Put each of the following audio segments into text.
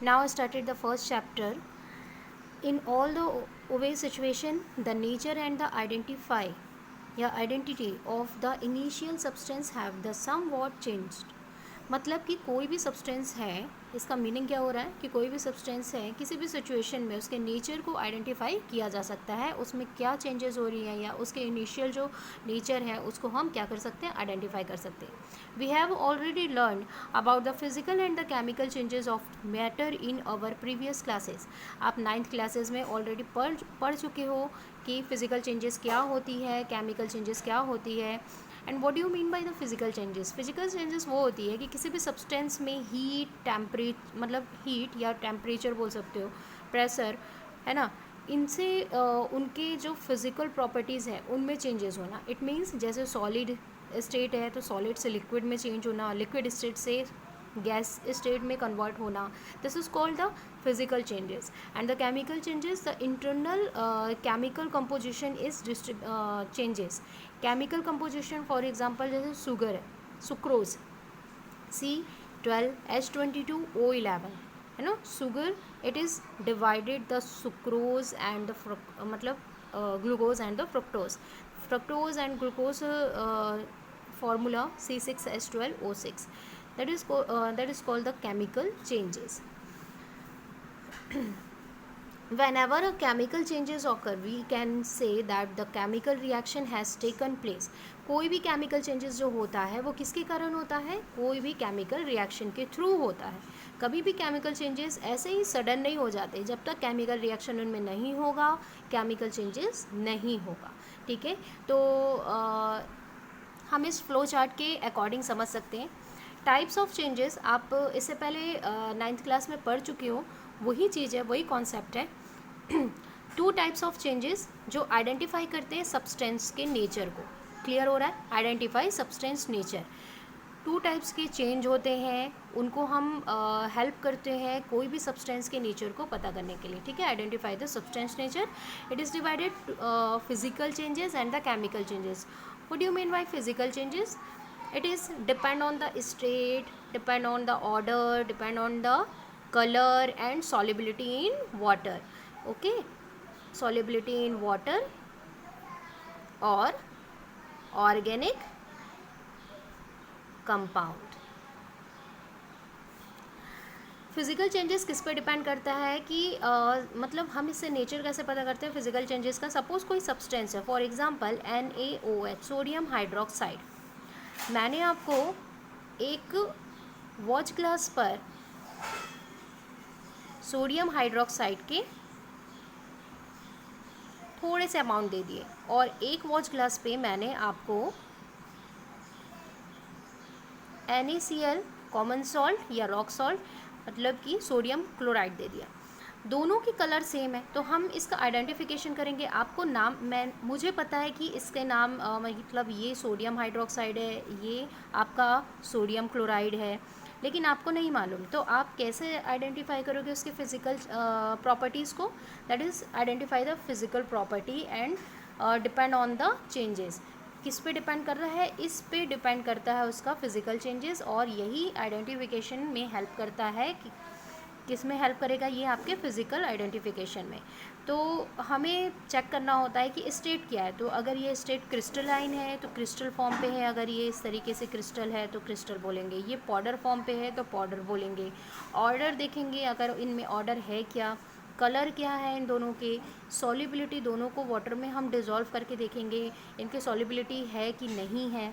Now I started the first chapter. In all the OA situation, the nature and the identity of the initial substance have the somewhat changed. मतलब कि कोई भी substance है, इसका meaning क्या हो रहा है कि कोई भी सब्सटेंस है किसी भी सिचुएशन में उसके नेचर को आइडेंटिफाई किया जा सकता है, उसमें क्या चेंजेस हो रही हैं या उसके इनिशियल जो नेचर है उसको हम क्या कर सकते हैं, आइडेंटिफाई कर सकते हैं. We have already learn about the physical and the chemical changes of matter in our previous classes. आप 9th क्लासेस में ऑलरेडी पढ़ चुके हो कि फिजिकल चेंजेस क्या होती है, केमिकल चेंजेस क्या होती है. And what do mean by the physical changes. Physical changes वो होती है कि किसी भी सब्सटेंस में हीट या टेम्परेचर बोल सकते हो, प्रेशर, है ना, इनसे उनके जो फिजिकल प्रॉपर्टीज़ हैं उनमें चेंजेस होना. इट मीन्स जैसे सॉलिड स्टेट है तो सॉलिड से लिक्विड में चेंज होना, लिक्विड स्टेट से गैस स्टेट में कन्वर्ट होना. This is called the physical changes. And the chemical changes, the internal chemical composition is changes. Chemical composition for example जैसे शुगर है, सुक्रोज, C12H22O11, है ना. Sugar it is divided the sucrose and the मतलब glucose and the fructose and glucose formula C6H12O6. That is called the chemical changes. Whenever a chemical changes occur, we can say that the chemical reaction has taken place. कोई भी chemical changes जो होता है वो किसके कारण होता है, कोई भी chemical reaction के थ्रू होता है. कभी भी chemical changes ऐसे ही सडन नहीं हो जाते. जब तक chemical reaction उनमें नहीं होगा chemical changes नहीं होगा. ठीक है, तो हम इस फ्लो चार्ट के अकॉर्डिंग समझ सकते हैं. टाइप्स ऑफ चेंजेस आप इससे पहले 9th क्लास में पढ़ चुके हो, वही चीज़ है, वही कॉन्सेप्ट है. 2 टाइप्स ऑफ चेंजेस जो आइडेंटिफाई करते हैं सब्सटेंस के नेचर को. क्लियर हो रहा है, आइडेंटिफाई सब्सटेंस नेचर. 2 टाइप्स के चेंज होते हैं, उनको हम हेल्प करते हैं कोई भी सब्सटेंस के नेचर को पता करने के लिए. ठीक है, identify the substance nature. It is divided physical changes and the chemical changes. What do you mean by physical changes? It is depend on the state, depend on the order, depend on the color and solubility in water. Okay, solubility in water or organic compound. Physical changes किस पे depend करता है कि मतलब हम इससे nature कैसे पता करते हैं फिजिकल चेंजेस का. सपोज कोई सब्सटेंस है, for example NaOH, sodium hydroxide. मैंने आपको एक वॉच ग्लास पर सोडियम हाइड्रोक्साइड के थोड़े से अमाउंट दे दिए और एक वॉच ग्लास पे मैंने आपको NaCl, कॉमन सॉल्ट या रॉक सॉल्ट, मतलब कि सोडियम क्लोराइड दे दिया. दोनों की कलर सेम है तो हम इसका आइडेंटिफिकेशन करेंगे. आपको नाम मुझे पता है कि इसके नाम मतलब ये सोडियम हाइड्रोक्साइड है, ये आपका सोडियम क्लोराइड है, लेकिन आपको नहीं मालूम. तो आप कैसे आइडेंटिफाई करोगे उसके फिजिकल प्रॉपर्टीज़ को. That is identify the physical property and depend on the changes. किस पे डिपेंड कर रहा है, इस पे डिपेंड करता है उसका फिजिकल चेंजेस. और यही आइडेंटिफिकेशन में हेल्प करता है कि किस में हेल्प करेगा, ये आपके फिजिकल आइडेंटिफिकेशन में. तो हमें चेक करना होता है कि स्टेट क्या है. तो अगर ये स्टेट क्रिस्टलाइन है तो क्रिस्टल फॉर्म पे है, अगर ये इस तरीके से क्रिस्टल है तो क्रिस्टल बोलेंगे. ये पाउडर फॉर्म पे है तो पाउडर बोलेंगे. ऑर्डर देखेंगे अगर इनमें ऑर्डर है क्या, कलर क्या है इन दोनों के, सॉल्युबिलिटी दोनों को वाटर में हम डिज़ोल्व करके देखेंगे इनके सॉल्युबिलिटी है कि नहीं है.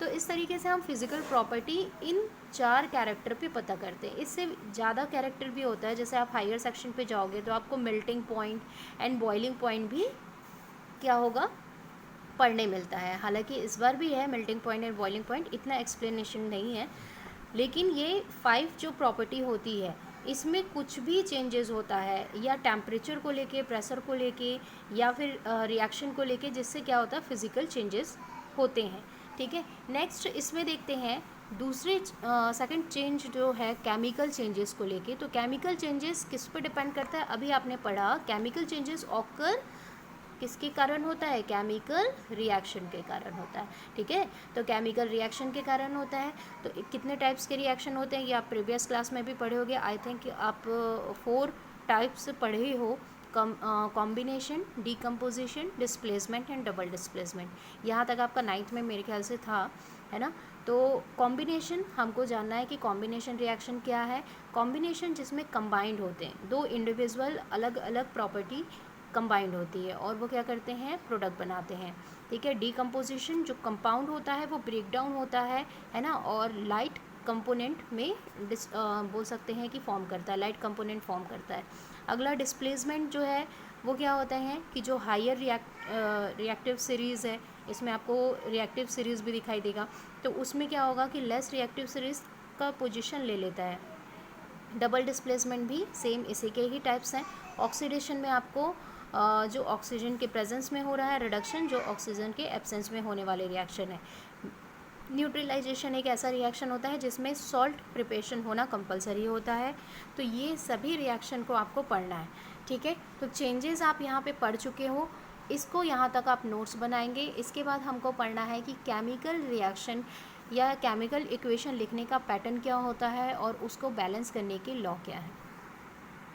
तो इस तरीके से हम फिज़िकल प्रॉपर्टी इन 4 कैरेक्टर पे पता करते हैं. इससे ज़्यादा कैरेक्टर भी होता है. जैसे आप हायर सेक्शन पे जाओगे तो आपको melting point and boiling point भी क्या होगा, पढ़ने मिलता है. हालांकि इस बार भी है melting point and boiling point, इतना एक्सप्लेनेशन नहीं है. लेकिन ये 5 जो प्रॉपर्टी होती है इसमें कुछ भी चेंजेस होता है या टेम्परेचर को लेके, प्रेशर को लेके या फिर रिएक्शन को लेके, जिससे क्या होता है फिज़िकल चेंजेस होते हैं. ठीक है, नेक्स्ट इसमें देखते हैं दूसरे सेकंड चेंज जो है केमिकल चेंजेस को लेके. तो केमिकल चेंजेस किस पे डिपेंड करता है, अभी आपने पढ़ा केमिकल चेंजेस ऑकर किसके कारण होता है? केमिकल रिएक्शन के कारण होता है। ठीक है, तो केमिकल रिएक्शन के कारण होता है। तो कितने टाइप्स के रिएक्शन होते हैं ये आप प्रीवियस क्लास में भी पढ़े होगे। आई थिंक आप 4 टाइप्स पढ़े हो, combination, decomposition, displacement and double displacement. यहाँ तक आपका 9th में मेरे ख्याल से था, है ना। तो कॉम्बिनेशन हमको जानना है कि कॉम्बिनेशन रिएक्शन क्या है। कॉम्बिनेशन जिसमें कंबाइंड होते हैं, दो इंडिविजुअल अलग अलग प्रॉपर्टी कंबाइंड होती है और वो क्या करते हैं? प्रोडक्ट बनाते हैं। ठीक है, डीकम्पोजिशन जो कंपाउंड होता है वो ब्रेक डाउन होता है ना, और लाइट कंपोनेंट में बोल सकते हैं कि फॉर्म करता है, लाइट कंपोनेंट फॉर्म करता है। अगला डिस्प्लेसमेंट जो है वो क्या होता है कि जो हायर रिएक्टिव सीरीज़ है, इसमें आपको रिएक्टिव सीरीज़ भी दिखाई देगा, तो उसमें क्या होगा कि लेस रिएक्टिव सीरीज़ का पोजीशन ले लेता है। डबल डिस्प्लेसमेंट भी सेम इसी के ही टाइप्स हैं। ऑक्सीडेशन में आपको जो ऑक्सीजन के प्रेजेंस में हो रहा है रिडक्शन, जो ऑक्सीजन के एब्सेंस में होने वाले रिएक्शन है। न्यूट्रलाइजेशन एक ऐसा रिएक्शन होता है जिसमें सॉल्ट प्रिपरेशन होना कंपलसरी होता है। तो ये सभी रिएक्शन को आपको पढ़ना है। ठीक है, तो चेंजेस आप यहाँ पे पढ़ चुके हो, इसको यहाँ तक आप नोट्स बनाएंगे। इसके बाद हमको पढ़ना है कि केमिकल रिएक्शन या केमिकल इक्वेशन लिखने का पैटर्न क्या होता है और उसको बैलेंस करने के लॉ क्या है।